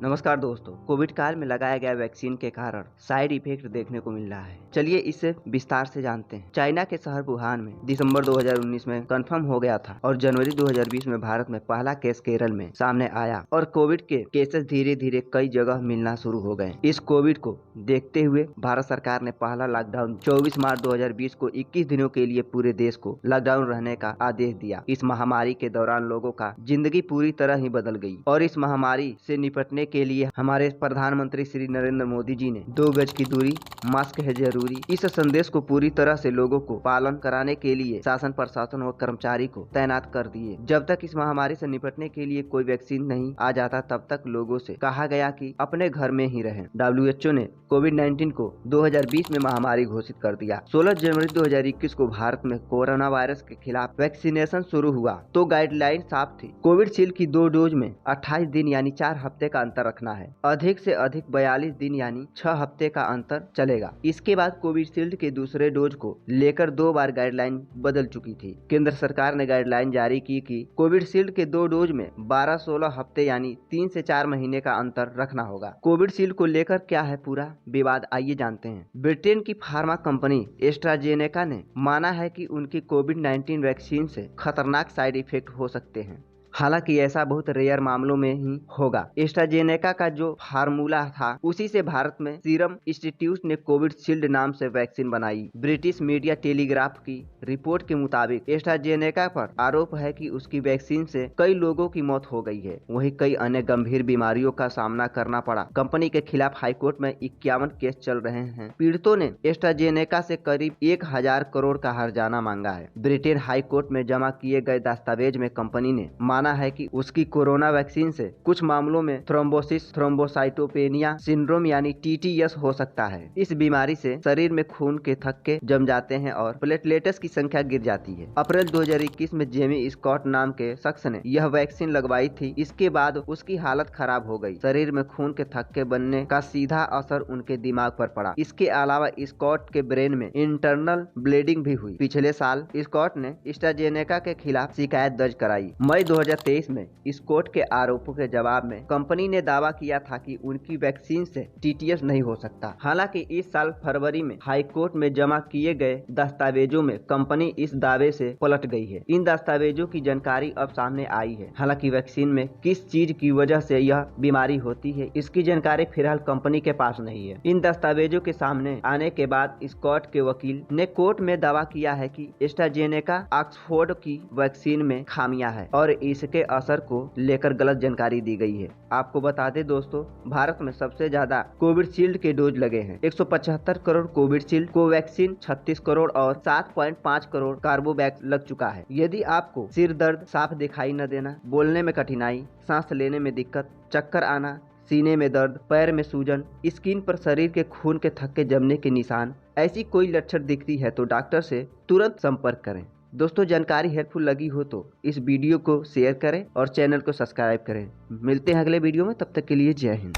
नमस्कार दोस्तों। कोविड काल में लगाया गया वैक्सीन के कारण साइड इफेक्ट देखने को मिल रहा है। चलिए इसे विस्तार से जानते हैं। चाइना के शहर वुहान में दिसंबर 2019 में कंफर्म हो गया था और जनवरी 2020 में भारत में पहला केस केरल में सामने आया और कोविड के केसेस धीरे धीरे कई जगह मिलना शुरू हो गए। इस कोविड को देखते हुए भारत सरकार ने पहला लॉकडाउन 24 मार्च 2020 को 21 दिनों के लिए पूरे देश को लॉकडाउन रहने का आदेश दिया। इस महामारी के दौरान लोगों का जिंदगी पूरी तरह ही बदल गई और इस महामारी से निपटने के लिए हमारे प्रधानमंत्री श्री नरेंद्र मोदी जी ने 2 गज की दूरी, मास्क है जरूरी, इस संदेश को पूरी तरह से लोगों को पालन कराने के लिए शासन प्रशासन और कर्मचारी को तैनात कर दिए। जब तक इस महामारी से निपटने के लिए कोई वैक्सीन नहीं आ जाता तब तक लोगों से कहा गया कि अपने घर में ही रहें। WHO ने कोविड-19 को 2020 में महामारी घोषित कर दिया। 16 जनवरी 2021 को भारत में कोरोना वायरस के खिलाफ वैक्सीनेशन शुरू हुआ तो गाइडलाइन साफ थी। कोविशील्ड की 2 डोज में 28 दिन यानी 4 हफ्ते का अंतर रखना है। अधिक से अधिक 42 दिन यानी 6 हफ्ते का अंतर चलेगा। इसके बाद कोविशील्ड के दूसरे डोज को लेकर 2 बार गाइडलाइन बदल चुकी थी। केंद्र सरकार ने गाइडलाइन जारी की कि कोविशील्ड के 2 डोज में 12-16 हफ्ते यानी 3 से 4 महीने का अंतर रखना होगा। कोविशील्ड को लेकर क्या है पूरा विवाद, आइए जानते हैं। ब्रिटेन की फार्मा कंपनी एस्ट्राजेनेका ने माना है कि उनकी कोविड-19 वैक्सीन से खतरनाक साइड इफेक्ट हो सकते हैं। हालांकि ऐसा बहुत रेयर मामलों में ही होगा। एस्ट्राजेनेका का जो फार्मूला था उसी से भारत में सीरम इंस्टीट्यूट ने कोविशील्ड नाम से वैक्सीन बनाई। ब्रिटिश मीडिया टेलीग्राफ की रिपोर्ट के मुताबिक एस्ट्राजेनेका पर आरोप है कि उसकी वैक्सीन से कई लोगों की मौत हो गई है, वहीं कई अन्य गंभीर बीमारियों का सामना करना पड़ा। कंपनी के खिलाफ हाईकोर्ट में 51 केस चल रहे हैं। पीड़ितों ने एस्ट्राजेनेका से करीब 1000 करोड़ का हर्जाना मांगा है। ब्रिटेन हाईकोर्ट में जमा किए गए दस्तावेज में कंपनी ने माना है कि उसकी कोरोना वैक्सीन से कुछ मामलों में थ्रोम्बोसिस थ्रोम्बोसाइटोपेनिया सिंड्रोम यानी TTS हो सकता है। इस बीमारी से शरीर में खून के थक्के जम जाते हैं और प्लेटलेट्स की संख्या गिर जाती है। अप्रैल 2021 में जेमी स्कॉट नाम के शख्स ने यह वैक्सीन लगवाई थी। इसके बाद उसकी हालत खराब हो गई। शरीर में खून के थक्के बनने का सीधा असर उनके दिमाग पर पड़ा। इसके अलावा स्कॉट के ब्रेन में इंटरनल ब्लीडिंग भी हुई। पिछले साल स्कॉट ने एस्ट्राजेनेका के खिलाफ शिकायत दर्ज कराई। मई 2023 में स्कॉट के आरोपों के जवाब में कंपनी ने दावा किया था कि उनकी वैक्सीन से TTS नहीं हो सकता। हालांकि इस साल फरवरी में हाई कोर्ट में जमा किए गए दस्तावेजों में कंपनी इस दावे से पलट गई है। इन दस्तावेजों की जानकारी अब सामने आई है। हालांकि वैक्सीन में किस चीज की वजह से यह बीमारी होती है इसकी जानकारी फिलहाल कंपनी के पास नहीं है। इन दस्तावेजों के सामने आने के बाद स्कॉट के वकील ने कोर्ट में दावा किया है कि एस्ट्राजेनेका ऑक्सफोर्ड की वैक्सीन में खामियां है और इसके असर को लेकर गलत जानकारी दी गई है। आपको बता दें दोस्तों, भारत में सबसे ज्यादा कोविशील्ड के डोज लगे हैं। 175 करोड़ कोविशील्ड, कोवैक्सीन 36 करोड़ और 7.5 करोड़ कार्बोवैक्स लग चुका है। यदि आपको सिर दर्द, साफ दिखाई न देना, बोलने में कठिनाई, सांस लेने में दिक्कत, चक्कर आना, सीने में दर्द, पैर में सूजन, स्किन पर शरीर के खून के थक्के जमने के निशान, ऐसी कोई लक्षण दिखती है तो डॉक्टर से तुरंत संपर्क करें। दोस्तों, जानकारी हेल्पफुल लगी हो तो इस वीडियो को शेयर करें और चैनल को सब्सक्राइब करें। मिलते हैं अगले वीडियो में, तब तक के लिए जय हिंद।